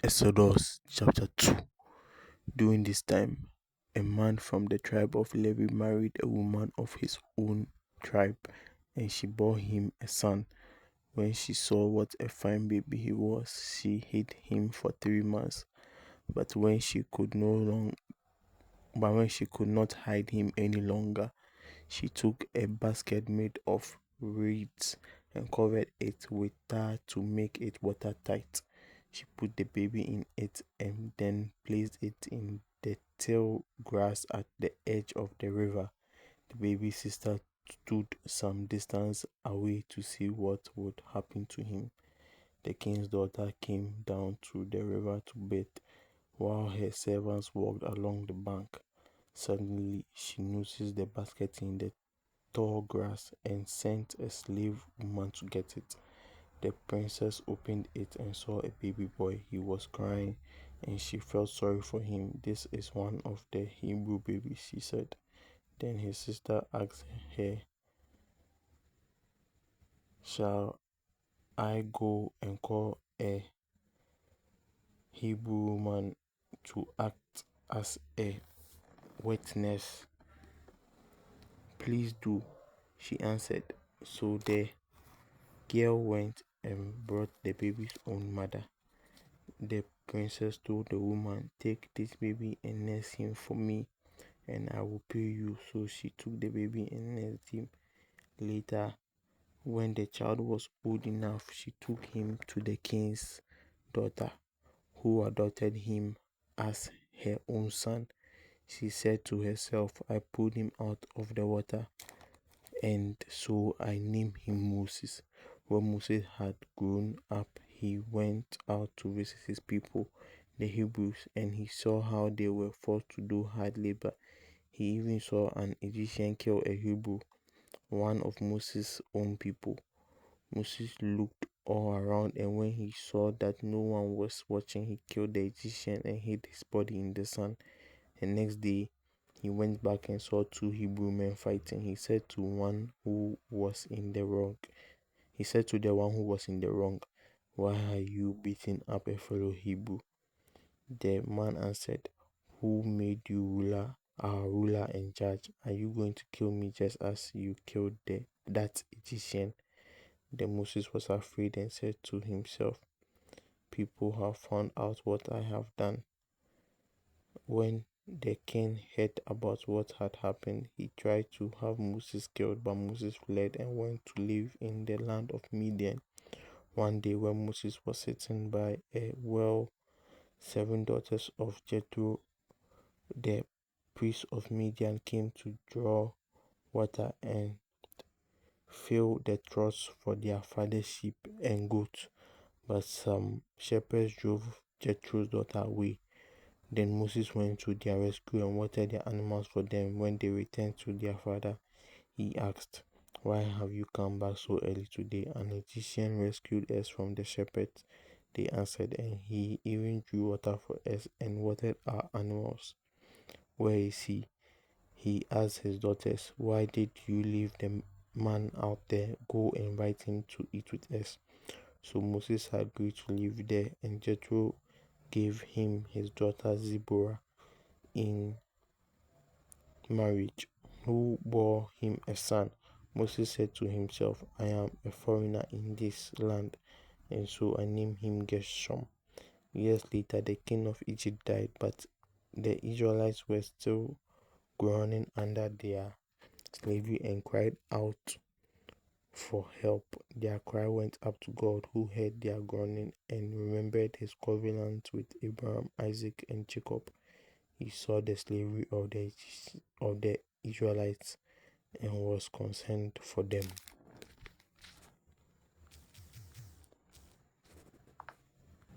Exodus chapter 2. During this time, a man from the tribe of Levi married a woman of his own tribe, and she bore him a son. When she saw what a fine baby he was, she hid him for 3 months. But when she could no long, but when she could not hide him any longer, she took a basket made of reeds and covered it with tar to make it watertight. She put the baby in it and then placed it in the tall grass at the edge of the river. The baby's sister stood some distance away to see what would happen to him. The king's daughter came down to the river to bathe, while her servants walked along the bank. Suddenly, she noticed the basket in the tall grass and sent a slave woman to get it. The princess opened it and saw a baby boy. He was crying, and she felt sorry for him. "This is one of the Hebrew babies," she said. Then his sister asked her, "Shall I go and call a Hebrew woman to act as a witness?" "Please do," she answered. So the girl went and brought the baby's own mother. The princess told the woman, "Take this baby and nurse him for me, and I will pay you." So she took the baby and nursed him. Later, when the child was old enough, she took him to the king's daughter, who adopted him as her own son. She said to herself, "I pulled him out of the water, and so I named him Moses." When Moses had grown up, he went out to visit his people, the Hebrews, and he saw how they were forced to do hard labor. He even saw an Egyptian kill a Hebrew, one of Moses' own people. Moses looked all around, and when he saw that no one was watching, he killed the Egyptian and hid his body in the sand. The next day, he went back and saw two Hebrew men fighting. He said to the one who was in the wrong, "Why are you beating up a fellow Hebrew?" The man answered, "Who made you our ruler and judge? Are you going to kill me just as you killed that Egyptian?" Then Moses was afraid and said to himself, "People have found out what I have done." When the king heard about what had happened, he tried to have Moses killed, but Moses fled and went to live in the land of Midian. One day, when Moses was sitting by a well, 7 daughters of Jethro, the priest of Midian, came to draw water and fill the troughs for their father's sheep and goats. But some shepherds drove Jethro's daughter away. Then Moses went to their rescue and watered their animals for them. When they returned to their father, he asked, "Why have you come back so early today?" "An Egyptian rescued us from the shepherds," they answered, "and he even drew water for us and watered our animals." "Where is he?" he asked his daughters. "Why did you leave the man out there? Go invite him to eat with us." So Moses agreed to live there, and Jethro gave him his daughter Zipporah in marriage, who bore him a son. Moses said to himself, "I am a foreigner in this land," and so I named him Gershom. Years later, the king of Egypt died, but the Israelites were still groaning under their slavery and cried out for help. Their cry went up to God, who heard their groaning and remembered his covenant with Abraham, Isaac, and Jacob. He saw the slavery of the Israelites and was concerned for them.